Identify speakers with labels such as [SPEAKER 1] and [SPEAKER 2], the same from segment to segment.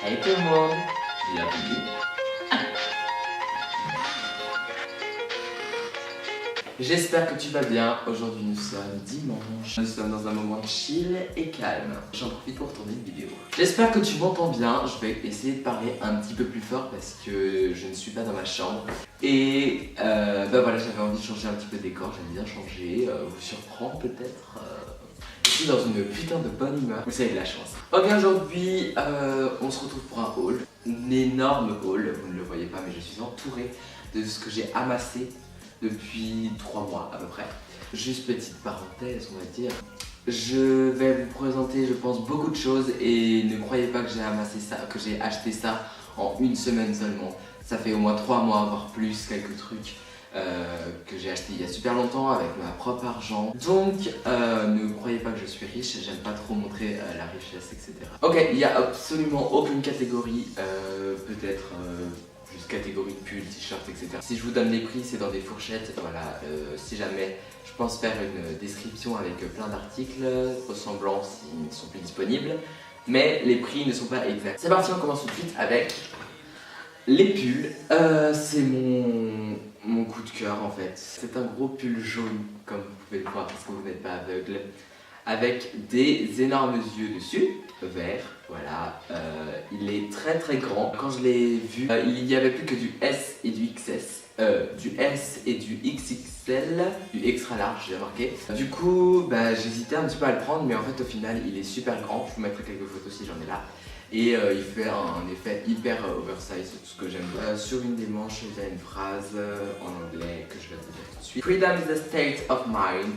[SPEAKER 1] Hey tout le monde, bienvenue. J'espère que tu vas bien. Aujourd'hui nous sommes dimanche. Nous sommes dans un moment chill et calme. J'en profite pour tourner une vidéo. J'espère que tu m'entends bien. Je vais essayer de parler un petit peu plus fort parce que je ne suis pas dans ma chambre. Et voilà, j'avais envie de changer un petit peu de décor. J'aime bien changer, vous surprendre peut-être. Je suis dans une putain de bonne humeur. Vous avez de la chance. Ok, aujourd'hui, on se retrouve pour un haul. Un énorme haul. Vous ne le voyez pas, mais je suis entourée de ce que j'ai amassé depuis 3 mois à peu près. Juste petite parenthèse, on va dire. Je vais vous présenter, je pense, beaucoup de choses et ne croyez pas que j'ai amassé ça, que j'ai acheté ça en une semaine seulement. Ça fait au moins 3 mois, voire plus, quelques trucs que j'ai acheté il y a super longtemps avec ma propre argent. Donc, ne croyez pas que je suis riche, j'aime pas trop montrer la richesse, etc. Ok, il n'y a absolument aucune catégorie, peut-être juste catégorie pull, t-shirt, etc. Si je vous donne les prix, c'est dans des fourchettes. Voilà, si jamais, je pense faire une description avec plein d'articles ressemblants s'ils ne sont plus disponibles. Mais les prix ne sont pas exacts. C'est parti, on commence tout de suite avec les pulls. C'est mon coup de cœur en fait. C'est un gros pull jaune, comme vous pouvez le voir parce que vous n'êtes pas aveugle, avec des énormes yeux dessus, vert, voilà. Il est très très grand. Quand je l'ai vu, il n'y avait plus que du S et du XS. Du S et du XXL, du extra large, j'ai remarqué. Du coup, j'hésitais un petit peu à le prendre, mais en fait au final il est super grand. Je vous mettrai quelques photos si j'en ai là. Et il fait un effet hyper oversize, ce que j'aime bien. Sur une des manches, il y a une phrase en anglais que je vais vous dire tout de suite. Freedom is a state of mind.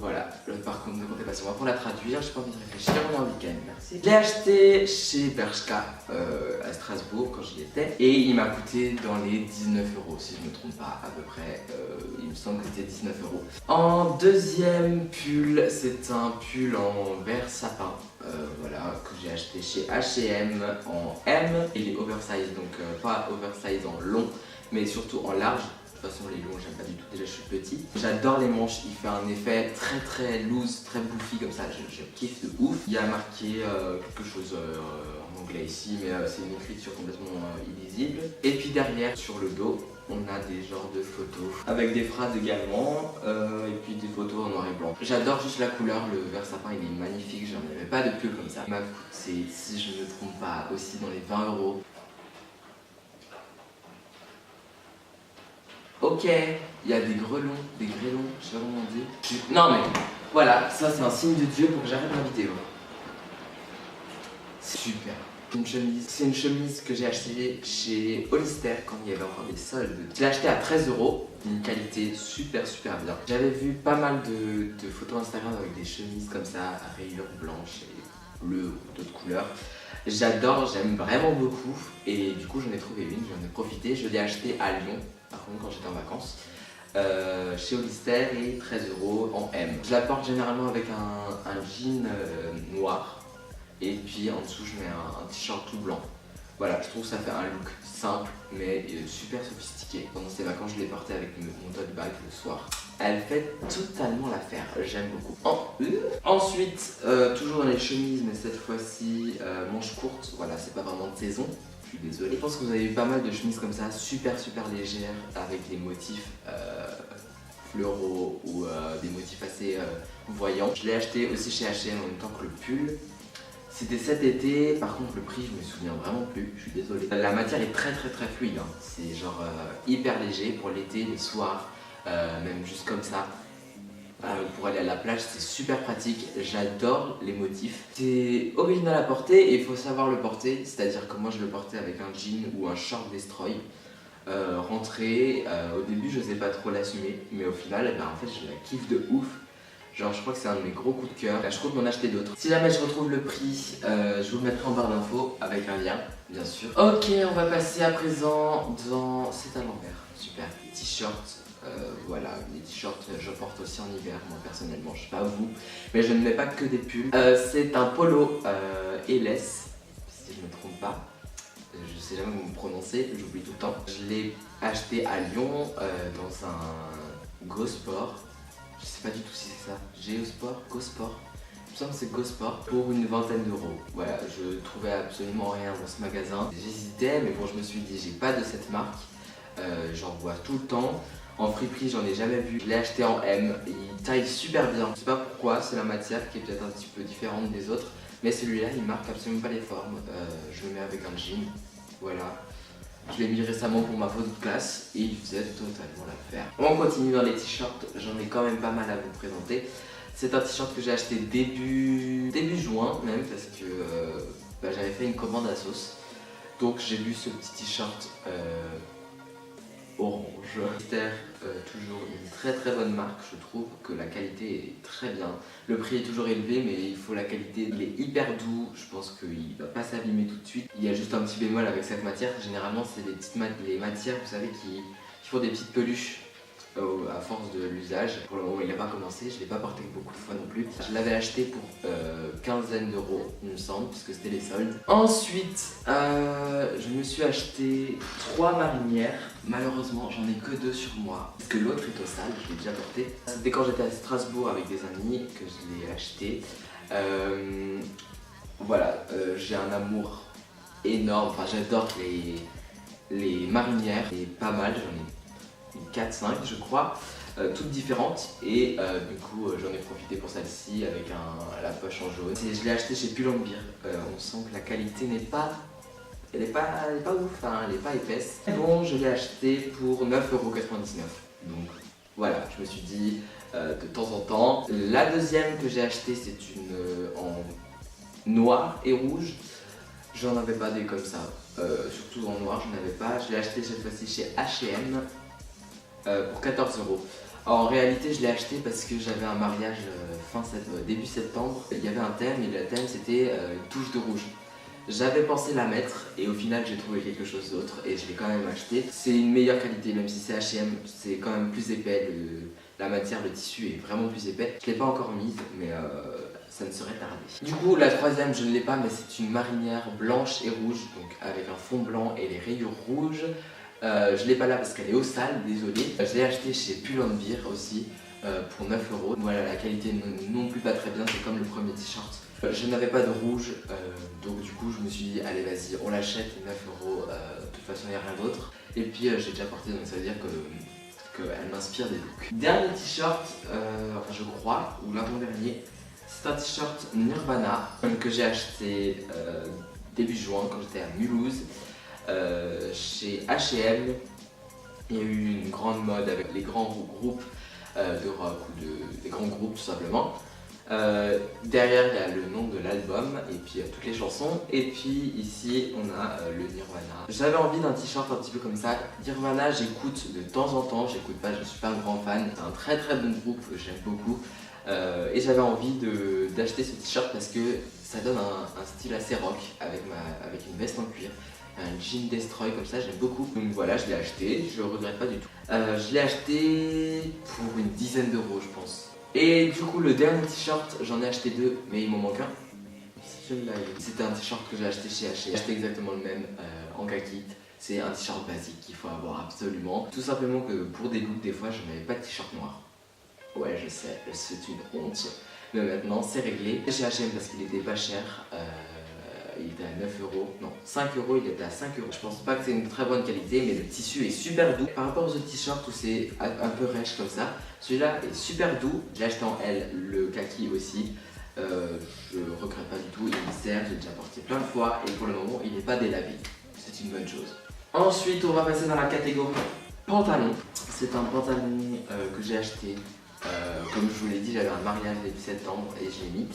[SPEAKER 1] Voilà, par contre ne comptez pas sur moi pour la traduire, j'ai pas envie de réfléchir, on est en week-end, merci. Je l'ai acheté chez Bershka à Strasbourg quand j'y étais et il m'a coûté dans les 19 € si je ne me trompe pas à peu près, il me semble que c'était 19 €. En deuxième pull, c'est un pull en vert sapin, voilà, que j'ai acheté chez H&M en M. Il est oversize, donc pas oversize en long, mais surtout en large. De toute façon les longs j'aime pas du tout, déjà je suis petit. J'adore les manches, il fait un effet très très loose, très bouffi comme ça, je kiffe de ouf. Il y a marqué quelque chose en anglais ici, mais c'est une écriture complètement illisible. Et puis derrière sur le dos, on a des genres de photos avec des phrases également et puis des photos en noir et blanc. J'adore juste la couleur, le vert sapin il est magnifique, j'en avais pas de pull comme ça. Il m'a coûté, si je ne me trompe pas, aussi dans les 20 €. Ok, il y a des grêlons, je sais pas comment on dit. Non mais, voilà, ça c'est un signe de Dieu pour que j'arrête ma vidéo. C'est super. C'est une chemise que j'ai achetée chez Hollister quand il y avait encore des soldes. Je l'ai achetée à 13 €, une qualité super super bien. J'avais vu pas mal de photos Instagram avec des chemises comme ça, à rayures blanches et bleues ou d'autres couleurs. J'adore, j'aime vraiment beaucoup et du coup j'en ai trouvé une, j'en ai profité. Je l'ai achetée à Lyon, par contre quand j'étais en vacances, chez Hollister et 13 € en M. Je la porte généralement avec un jean noir et puis en dessous je mets un t-shirt tout blanc. Voilà, je trouve que ça fait un look simple mais super sophistiqué. Pendant ces vacances je l'ai portée avec mon tote bag le soir. Elle fait totalement l'affaire, j'aime beaucoup. Ensuite, toujours dans les chemises, mais cette fois-ci manches courtes, voilà, c'est pas vraiment de saison, je suis désolé. Je pense que vous avez eu pas mal de chemises comme ça, super super légères, avec des motifs fleuraux ou des motifs assez voyants. Je l'ai acheté aussi chez H&M en même temps que le pull. C'était cet été, par contre le prix je me souviens vraiment plus, je suis désolé. La matière est très très très fluide, hein. C'est genre hyper léger pour l'été, les soirs. Même juste comme ça pour aller à la plage, c'est super pratique, j'adore les motifs. C'est original à porter et il faut savoir le porter, c'est-à-dire que moi je le portais avec un jean ou un short destroy rentré. Au début je n'osais pas trop l'assumer, mais au final en fait je la kiffe de ouf. Genre je crois que c'est un de mes gros coups de cœur. Je compte m'en acheter d'autres. Si jamais je retrouve le prix, je vous le mettrai en barre d'infos avec un lien, bien sûr. Ok, on va passer à présent dans... C'est à l'envers, super. T-shirt. Voilà, les t-shirts je porte aussi en hiver, moi personnellement, je sais pas vous, mais je ne mets pas que des pulls. C'est un polo Eles, si je ne me trompe pas, je sais jamais comment me prononcer, j'oublie tout le temps. Je l'ai acheté à Lyon dans un Go Sport, je sais pas du tout si c'est ça, Géosport, Go Sport, me semble que c'est Gosport, pour une vingtaine d'euros. Voilà, je trouvais absolument rien dans ce magasin. J'hésitais, mais bon, je me suis dit, j'ai pas de cette marque. J'en vois tout le temps. En friperie, j'en ai jamais vu. Je l'ai acheté en M. Il taille super bien. Je sais pas pourquoi, c'est la matière qui est peut-être un petit peu différente des autres. Mais celui-là, il marque absolument pas les formes. Je le mets avec un jean. Voilà. Je l'ai mis récemment pour ma photo de classe et il faisait totalement l'affaire. On continue dans les t-shirts. J'en ai quand même pas mal à vous présenter. C'est un t-shirt que j'ai acheté début juin même parce que j'avais fait une commande à sauce. Donc j'ai vu ce petit t-shirt orange. Toujours une très bonne marque, je trouve que la qualité est très bien. Le prix est toujours élevé mais il faut la qualité, il est hyper doux, je pense qu'il va pas s'abîmer tout de suite. Il y a juste un petit bémol avec cette matière, généralement c'est les matières vous savez qui font des petites peluches. À force de l'usage. Pour le moment il n'a pas commencé, je ne l'ai pas porté beaucoup de fois non plus. Je l'avais acheté pour quinzaine d'euros il me semble, puisque c'était les soldes. Ensuite je me suis acheté 3 marinières. Malheureusement j'en ai que 2 sur moi, parce que l'autre est au sale, je l'ai déjà porté. C'était quand j'étais à Strasbourg avec des amis que je l'ai acheté. Voilà, j'ai un amour énorme, enfin j'adore les marinières, et pas mal, j'en ai 4-5 je crois, toutes différentes et du coup j'en ai profité pour celle-ci avec la poche en jaune. Je l'ai acheté chez Pull&Bear, on sent que la qualité n'est pas, elle est pas ouf, hein, elle est pas épaisse. Bon, je l'ai acheté pour 9,99 €, donc voilà, je me suis dit de temps en temps. La deuxième que j'ai acheté c'est une en noir et rouge. J'en avais pas des comme ça, surtout en noir j'en avais pas. Je l'ai acheté cette fois-ci chez H&M pour 14 €. En réalité je l'ai acheté parce que j'avais un mariage début septembre. Il y avait un thème et le thème c'était une touche de rouge. J'avais pensé la mettre et au final j'ai trouvé quelque chose d'autre et je l'ai quand même acheté. C'est une meilleure qualité, même si c'est H&M, c'est quand même plus épais, la matière, le tissu est vraiment plus épais. Je l'ai pas encore mise mais ça ne serait tardé. Du coup la troisième je ne l'ai pas, mais c'est une marinière blanche et rouge, donc avec un fond blanc et les rayures rouges. Je l'ai pas là parce qu'elle est au sale, désolé. Je l'ai acheté chez Pull&Bear aussi pour 9 €. Voilà, la qualité non plus pas très bien, c'est comme le premier t-shirt. Je n'avais pas de rouge, donc du coup je me suis dit allez vas-y on l'achète, 9 €, de toute façon il n'y a rien d'autre. Et puis j'ai déjà porté, donc ça veut dire qu'elle m'inspire des looks. Dernier t-shirt, enfin je crois, ou l'avant-dernier, c'est un t-shirt Nirvana que j'ai acheté début juin quand j'étais à Mulhouse. Chez H&M, il y a eu une grande mode avec les grands groupes de rock ou des grands groupes tout simplement. Derrière il y a le nom de l'album et puis toutes les chansons, et puis ici on a le Nirvana. J'avais envie d'un t-shirt un petit peu comme ça. Nirvana j'écoute de temps en temps, j'écoute pas, je suis pas un grand fan. C'est un très bon groupe, j'aime beaucoup. Et j'avais envie d'acheter ce t-shirt parce que ça donne un style assez rock avec une veste en cuir. Un jean destroy comme ça, j'aime beaucoup. Donc voilà, je l'ai acheté, je le regrette pas du tout. Je l'ai acheté pour une dizaine d'euros je pense. Et du coup le dernier t-shirt, j'en ai acheté 2 mais il m'en manque un. C'était un t-shirt que j'ai acheté chez H&M. J'ai acheté exactement le même en kaki. C'est un t-shirt basique qu'il faut avoir absolument. Tout simplement que pour des looks des fois je n'avais pas de t-shirt noir. Ouais je sais, c'est une honte. Mais maintenant c'est réglé. Chez H&M parce qu'il était pas cher. Il était à 9 €, non 5 €, il était à 5 €. Je pense pas que c'est une très bonne qualité mais le tissu est super doux. Par rapport aux autres t-shirts où c'est un peu rêche comme ça, celui-là est super doux. J'ai acheté en L, le kaki aussi. Je regrette pas du tout, il me sert, j'ai déjà porté plein de fois et pour le moment il n'est pas délavé. C'est une bonne chose. Ensuite on va passer dans la catégorie pantalon. C'est un pantalon que j'ai acheté. Comme je vous l'ai dit, j'avais un mariage début septembre et je l'ai mis.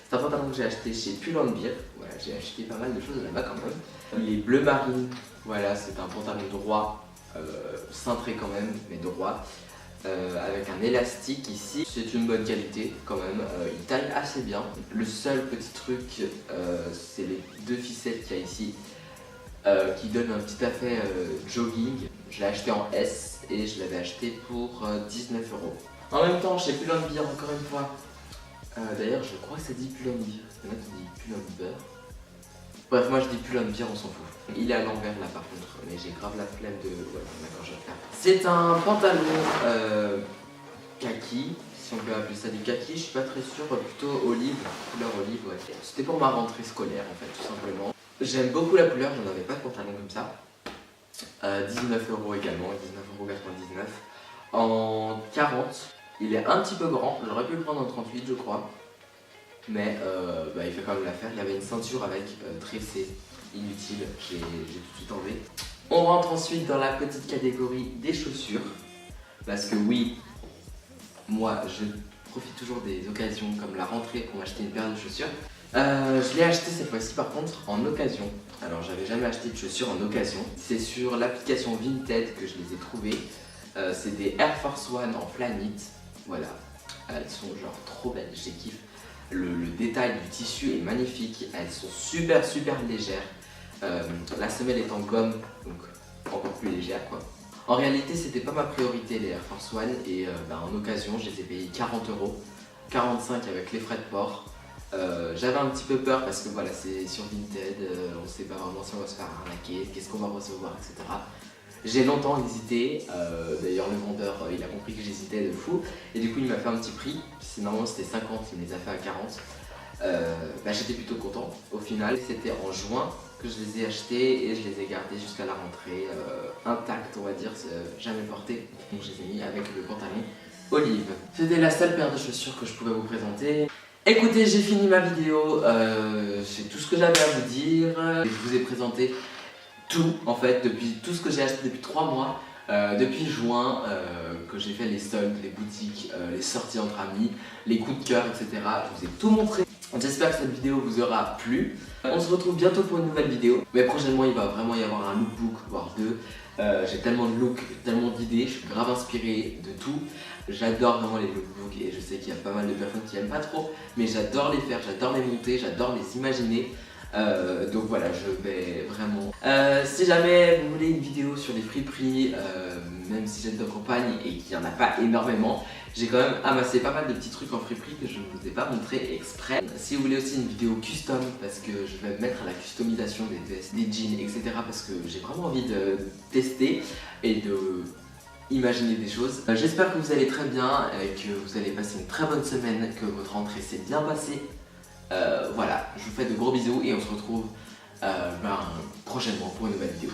[SPEAKER 1] C'est un pantalon que j'ai acheté chez Pull&Bear. Voilà, j'ai acheté pas mal de choses là-bas quand même. Il est bleu marine. Voilà, c'est un pantalon droit, cintré quand même, mais droit. Avec un élastique ici. C'est une bonne qualité quand même. Il taille assez bien. Le seul petit truc, c'est les 2 ficelles qu'il y a ici. Qui donnent un petit effet jogging. Je l'ai acheté en S et je l'avais acheté pour 19 €. En même temps, chez Pull&Bear, encore une fois. D'ailleurs, je crois que ça dit Pull&Bear. Il y en a qui dit Pull&Bear. Bref, moi je dis Pull&Bear, on s'en fout. Il est à l'envers là par contre, mais j'ai grave la flemme de. Ouais, d'accord, je vais le faire. C'est un pantalon kaki, si on peut appeler ça du kaki, je suis pas très sûr, plutôt olive, couleur olive, ouais. C'était pour ma rentrée scolaire en fait, tout simplement. J'aime beaucoup la couleur, j'en avais pas de pantalon comme ça. 19 € également, 19,99 € en 40. Il est un petit peu grand, j'aurais pu le prendre en 38 je crois. Mais il fait quand même l'affaire. Il y avait une ceinture avec tressé, inutile, j'ai tout de suite enlevé. On rentre ensuite dans la petite catégorie des chaussures. Parce que oui, moi je profite toujours des occasions comme la rentrée pour m'acheter une paire de chaussures. Je l'ai acheté cette fois-ci par contre en occasion. Alors j'avais jamais acheté de chaussures en occasion. C'est sur l'application Vinted que je les ai trouvées. C'est des Air Force One en Flyknit. Voilà, elles sont genre trop belles, je les kiffe. Le détail du tissu est magnifique, elles sont super légères. La semelle est en gomme, donc encore plus légère quoi. En réalité c'était pas ma priorité les Air Force One et en occasion je les ai payés 40 €, 45 avec les frais de port. J'avais un petit peu peur parce que voilà c'est sur Vinted, on sait pas vraiment si on va se faire arnaquer, qu'est-ce qu'on va recevoir, etc. J'ai longtemps hésité, d'ailleurs le vendeur il a compris que j'hésitais de fou et du coup il m'a fait un petit prix, normalement c'était 50, il me les a fait à 40. J'étais plutôt content. Au final c'était en juin que je les ai achetés et je les ai gardés jusqu'à la rentrée, intacts on va dire, jamais portés. Donc je les ai mis avec le pantalon olive. C'était la seule paire de chaussures que je pouvais vous présenter. Écoutez, j'ai fini ma vidéo, c'est tout ce que j'avais à vous dire. Je vous ai présenté tout en fait, depuis tout ce que j'ai acheté depuis 3 mois, depuis juin, que j'ai fait les soldes, les boutiques, les sorties entre amis, les coups de cœur, etc. Je vous ai tout montré. J'espère que cette vidéo vous aura plu. On se retrouve bientôt pour une nouvelle vidéo. Mais prochainement il va vraiment y avoir un lookbook, voire deux. J'ai tellement de looks, tellement d'idées, je suis grave inspiré de tout. J'adore vraiment les lookbooks et je sais qu'il y a pas mal de personnes qui aiment pas trop. Mais j'adore les faire, j'adore les monter, j'adore les imaginer. Donc voilà, je vais vraiment... si jamais vous voulez une vidéo sur les friperies, même si j'aide de campagne et qu'il n'y en a pas énormément, j'ai quand même amassé pas mal de petits trucs en friperie que je ne vous ai pas montré exprès. Si vous voulez aussi une vidéo custom, parce que je vais mettre à la customisation des jeans, etc. parce que j'ai vraiment envie de tester et de imaginer des choses. J'espère que vous allez très bien et que vous allez passer une très bonne semaine, que votre rentrée s'est bien passée. Voilà, je vous fais de gros bisous et on se retrouve prochainement pour une nouvelle vidéo.